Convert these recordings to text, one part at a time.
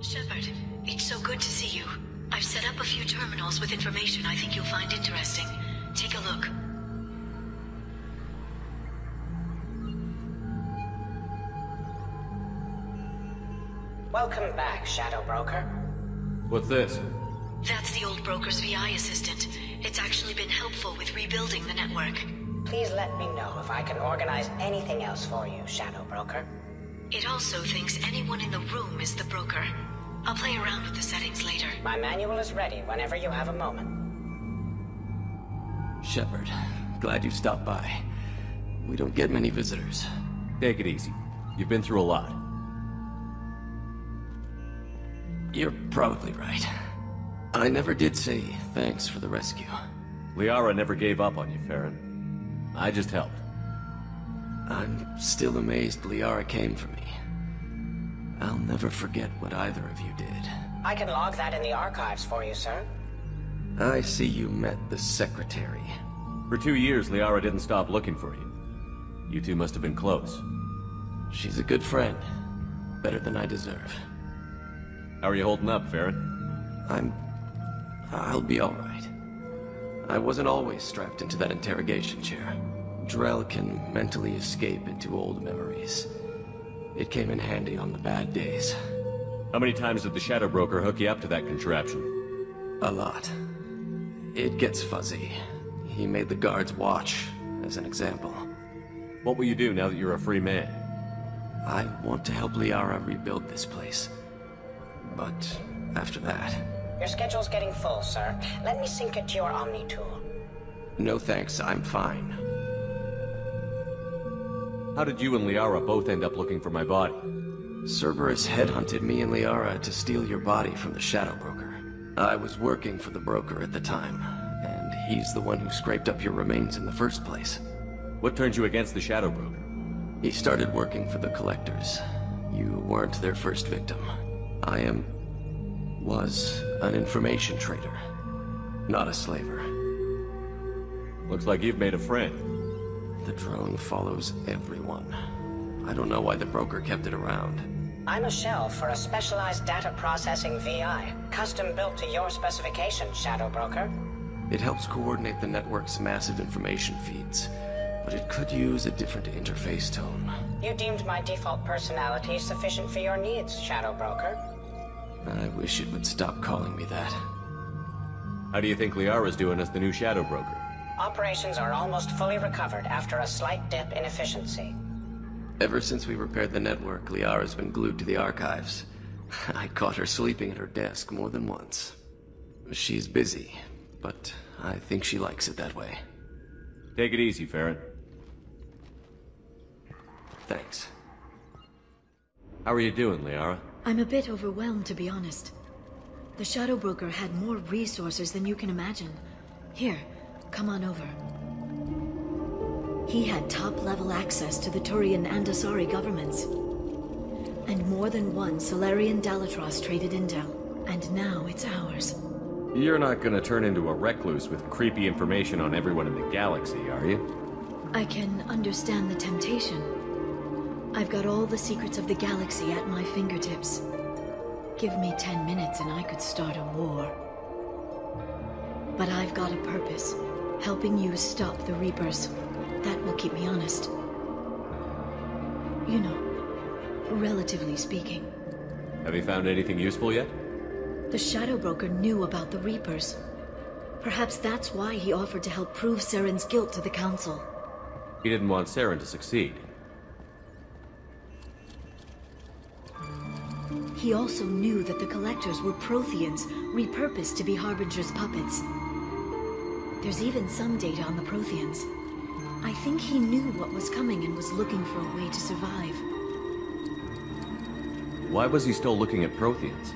Shepard, it's so good to see you. I've set up a few terminals with information I think you'll find interesting. Take a look. Welcome back, Shadow Broker. What's this? That's the old broker's VI assistant. It's actually been helpful with rebuilding the network. Please let me know if I can organize anything else for you, Shadow Broker. It also thinks anyone in the room is the broker. I'll play around with the settings later. My manual is ready whenever you have a moment. Shepard, glad you stopped by. We don't get many visitors. Take it easy. You've been through a lot. You're probably right. I never did say thanks for the rescue. Liara never gave up on you, Farron. I just helped. I'm still amazed Liara came for me. I'll never forget what either of you did. I can log that in the archives for you, sir. I see you met the Secretary. For 2 years, Liara didn't stop looking for you. You two must have been close. She's a good friend. Better than I deserve. How are you holding up, Farron? I'll be alright. I wasn't always strapped into that interrogation chair. Drell can mentally escape into old memories. It came in handy on the bad days. How many times did the Shadow Broker hook you up to that contraption? A lot. It gets fuzzy. He made the guards watch, as an example. What will you do now that you're a free man? I want to help Liara rebuild this place. But after that... Your schedule's getting full, sir. Let me sync it to your Omni tool. No thanks, I'm fine. How did you and Liara both end up looking for my body? Cerberus headhunted me and Liara to steal your body from the Shadow Broker. I was working for the broker at the time, and he's the one who scraped up your remains in the first place. What turned you against the Shadow Broker? He started working for the collectors. You weren't their first victim. Was an information trader, not a slaver. Looks like you've made a friend. The drone follows everyone. I don't know why the broker kept it around. I'm a shell for a specialized data processing VI, custom built to your specifications, Shadow Broker. It helps coordinate the network's massive information feeds, but it could use a different interface tone. You deemed my default personality sufficient for your needs, Shadow Broker. I wish it would stop calling me that. How do you think Liara's doing as the new Shadow Broker? Operations are almost fully recovered after a slight dip in efficiency. Ever since we repaired the network, Liara's been glued to the archives. I caught her sleeping at her desk more than once. She's busy, but I think she likes it that way. Take it easy, Farron. Thanks. How are you doing, Liara? I'm a bit overwhelmed, to be honest. The Shadow Broker had more resources than you can imagine. Here, come on over. He had top-level access to the Turian and Asari governments. And more than one Solarian Dalatros traded intel. And now it's ours. You're not gonna turn into a recluse with creepy information on everyone in the galaxy, are you? I can understand the temptation. I've got all the secrets of the galaxy at my fingertips. Give me 10 minutes and I could start a war. But I've got a purpose. Helping you stop the Reapers. That will keep me honest. You know, relatively speaking. Have you found anything useful yet? The Shadow Broker knew about the Reapers. Perhaps that's why he offered to help prove Saren's guilt to the Council. He didn't want Saren to succeed. He also knew that the Collectors were Protheans, repurposed to be Harbinger's puppets. There's even some data on the Protheans. I think he knew what was coming and was looking for a way to survive. Why was he still looking at Protheans?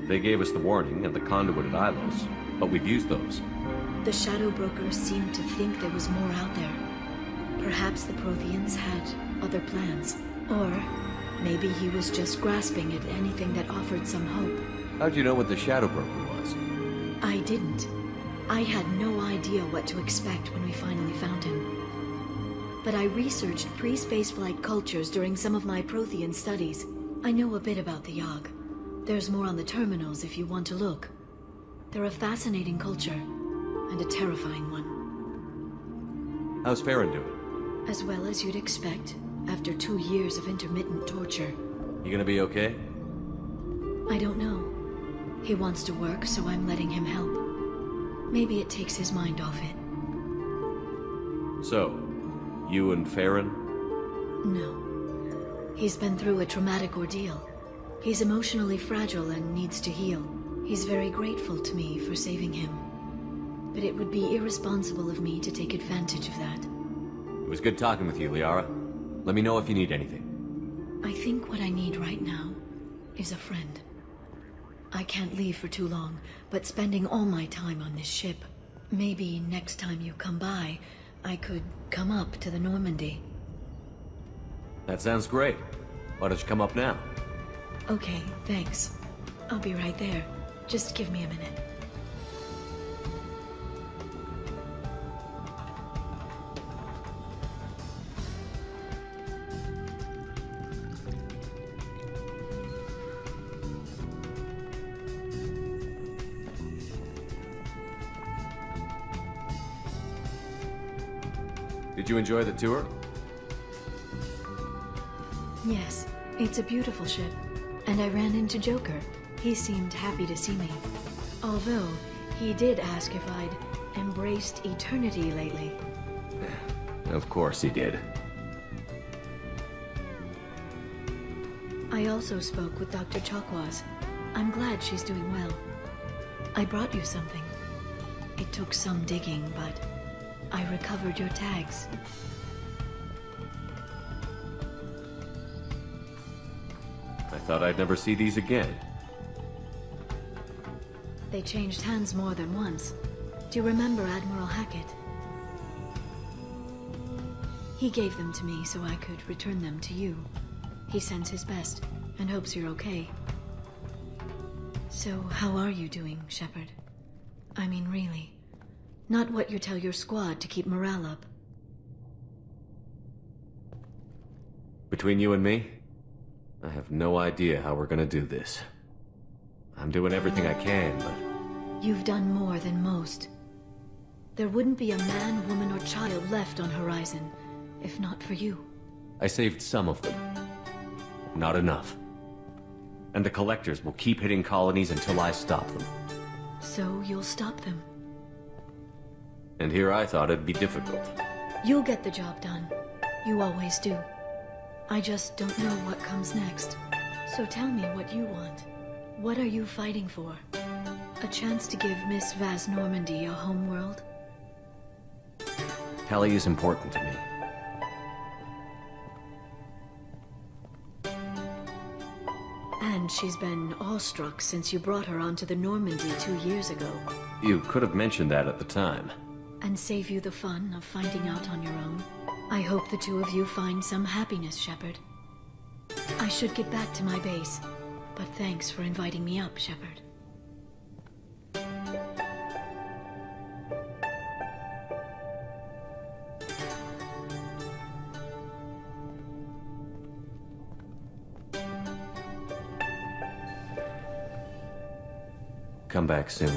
They gave us the warning and the conduit at Ilos, but we've used those. The Shadow Broker seemed to think there was more out there. Perhaps the Protheans had other plans. Or maybe he was just grasping at anything that offered some hope. How'd you know what the Shadow Broker was? I didn't. I had no idea what to expect when we finally found him. But I researched pre-spaceflight cultures during some of my Prothean studies. I know a bit about the Yogg. There's more on the terminals if you want to look. They're a fascinating culture, and a terrifying one. How's Farron doing? As well as you'd expect, after 2 years of intermittent torture. You gonna be okay? I don't know. He wants to work, so I'm letting him help. Maybe it takes his mind off it. So, you and Farron? No. He's been through a traumatic ordeal. He's emotionally fragile and needs to heal. He's very grateful to me for saving him. But it would be irresponsible of me to take advantage of that. It was good talking with you, Liara. Let me know if you need anything. I think what I need right now is a friend. I can't leave for too long, but spending all my time on this ship. Maybe next time you come by, I could come up to the Normandy. That sounds great. Why don't you come up now? Okay, thanks. I'll be right there. Just give me a minute. Did you enjoy the tour? Yes, it's a beautiful ship. And I ran into Joker. He seemed happy to see me. Although, he did ask if I'd embraced eternity lately. Of course he did. I also spoke with Dr. Chakwas. I'm glad she's doing well. I brought you something. It took some digging, but I recovered your tags. I thought I'd never see these again. They changed hands more than once. Do you remember Admiral Hackett? He gave them to me so I could return them to you. He sends his best, and hopes you're okay. So, how are you doing, Shepard? I mean, really. Not what you tell your squad to keep morale up. Between you and me, I have no idea how we're gonna do this. I'm doing everything I can, but... You've done more than most. There wouldn't be a man, woman, or child left on Horizon, if not for you. I saved some of them. Not enough. And the collectors will keep hitting colonies until I stop them. So you'll stop them. And here I thought it'd be difficult. You'll get the job done. You always do. I just don't know what comes next. So tell me what you want. What are you fighting for? A chance to give Miss Vaz Normandy a homeworld? Kelly is important to me. And she's been awestruck since you brought her onto the Normandy 2 years ago. You could have mentioned that at the time. And save you the fun of finding out on your own. I hope the two of you find some happiness, Shepard. I should get back to my base, but thanks for inviting me up, Shepard. Come back soon.